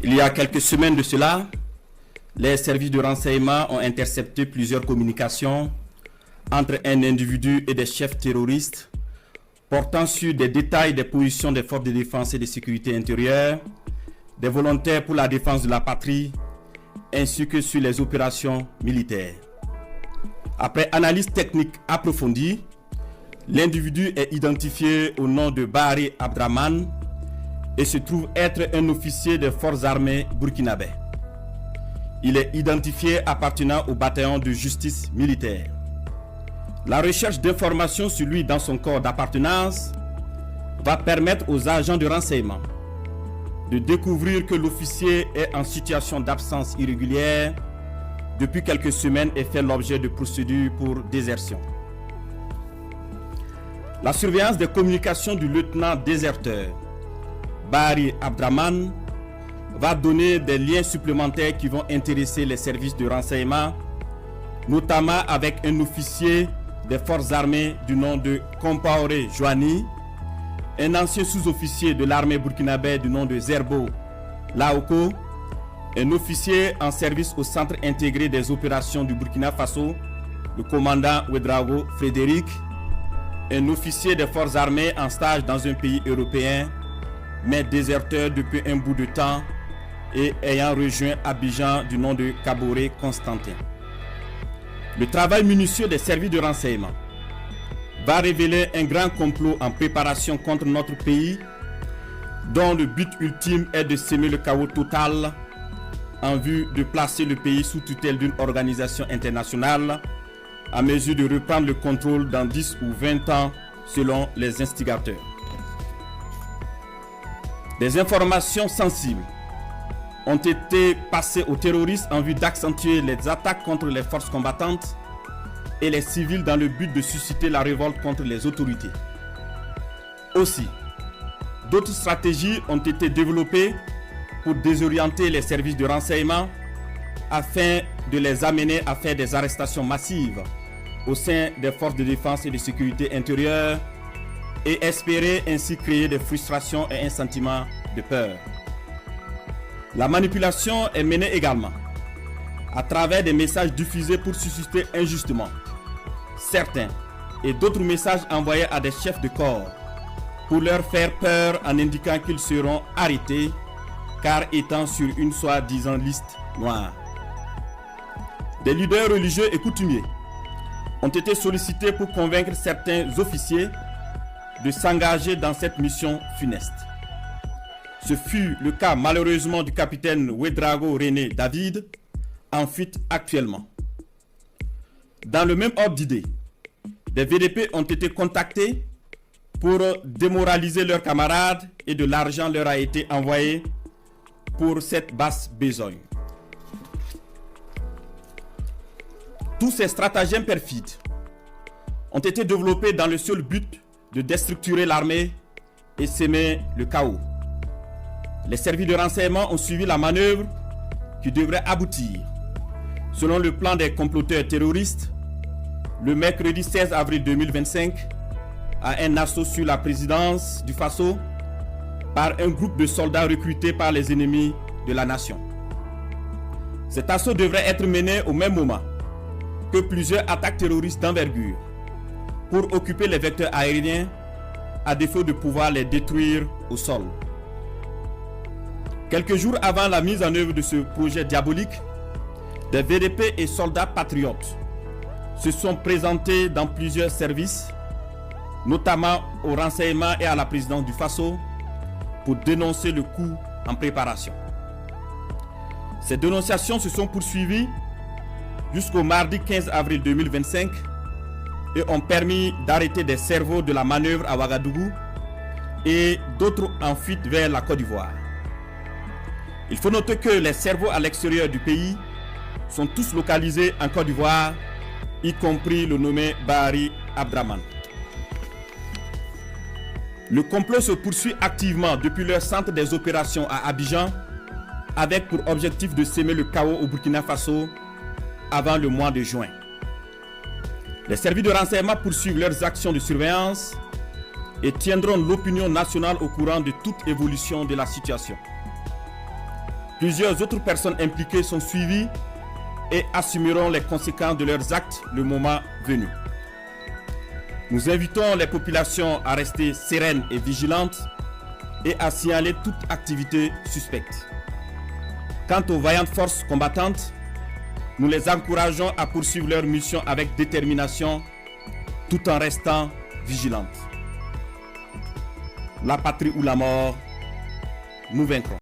Il y a quelques semaines de cela, les services de renseignement ont intercepté plusieurs communications entre un individu et des chefs terroristes portant sur des détails des positions des forces de défense et de sécurité intérieure, des volontaires pour la défense de la patrie, ainsi que sur les opérations militaires. Après analyse technique approfondie, l'individu est identifié au nom de Bahari Abdraman et se trouve être un officier des forces armées burkinabè. Il est identifié appartenant au bataillon de justice militaire. La recherche d'informations sur lui dans son corps d'appartenance va permettre aux agents de renseignement de découvrir que l'officier est en situation d'absence irrégulière depuis quelques semaines et fait l'objet de procédures pour désertion. La surveillance des communications du lieutenant déserteur Bahari Abdraman va donner des liens supplémentaires qui vont intéresser les services de renseignement, notamment avec un officier des forces armées du nom de Compaoré Joani, un ancien sous-officier de l'armée burkinabè du nom de Zerbo Laoko, un officier en service au centre intégré des opérations du Burkina Faso, le commandant Ouedraogo Frédéric, un officier des forces armées en stage dans un pays européen, mais déserteur depuis un bout de temps et ayant rejoint Abidjan du nom de Kaboré Constantin. Le travail minutieux des services de renseignement va révéler un grand complot en préparation contre notre pays, dont le but ultime est de semer le chaos total en vue de placer le pays sous tutelle d'une organisation internationale à mesure de reprendre le contrôle dans 10 ou 20 ans selon les instigateurs. Des informations sensibles ont été passées aux terroristes en vue d'accentuer les attaques contre les forces combattantes et les civils dans le but de susciter la révolte contre les autorités. Aussi, d'autres stratégies ont été développées pour désorienter les services de renseignement afin de les amener à faire des arrestations massives au sein des forces de défense et de sécurité intérieure et espérer ainsi créer des frustrations et un sentiment de peur. La manipulation est menée également à travers des messages diffusés pour susciter injustement certains et d'autres messages envoyés à des chefs de corps pour leur faire peur en indiquant qu'ils seront arrêtés car étant sur une soi-disant liste noire. Des leaders religieux et coutumiers ont été sollicités pour convaincre certains officiers de s'engager dans cette mission funeste. Ce fut le cas malheureusement du capitaine Ouedraogo René David, en fuite actuellement. Dans le même ordre d'idée, des VDP ont été contactés pour démoraliser leurs camarades et de l'argent leur a été envoyé pour cette basse besogne. Tous ces stratagèmes perfides ont été développés dans le seul but de déstructurer l'armée et semer le chaos. Les services de renseignement ont suivi la manœuvre qui devrait aboutir, selon le plan des comploteurs terroristes, le mercredi 16 avril 2025, à un assaut sur la présidence du Faso par un groupe de soldats recrutés par les ennemis de la nation. Cet assaut devrait être mené au même moment que plusieurs attaques terroristes d'envergure pour occuper les vecteurs aériens à défaut de pouvoir les détruire au sol. Quelques jours avant la mise en œuvre de ce projet diabolique, des VDP et soldats patriotes se sont présentés dans plusieurs services, notamment au renseignement et à la présidence du Faso, pour dénoncer le coup en préparation. Ces dénonciations se sont poursuivies jusqu'au mardi 15 avril 2025 et ont permis d'arrêter des cerveaux de la manœuvre à Ouagadougou et d'autres en fuite vers la Côte d'Ivoire. Il faut noter que les cerveaux à l'extérieur du pays sont tous localisés en Côte d'Ivoire, y compris le nommé Bahari Abdraman. Le complot se poursuit activement depuis leur centre des opérations à Abidjan, avec pour objectif de semer le chaos au Burkina Faso avant le mois de juin. Les services de renseignement poursuivent leurs actions de surveillance et tiendront l'opinion nationale au courant de toute évolution de la situation. Plusieurs autres personnes impliquées sont suivies et assumeront les conséquences de leurs actes le moment venu. Nous invitons les populations à rester sereines et vigilantes et à signaler toute activité suspecte. Quant aux vaillantes forces combattantes, nous les encourageons à poursuivre leur mission avec détermination tout en restant vigilantes. La patrie ou la mort, nous vaincrons.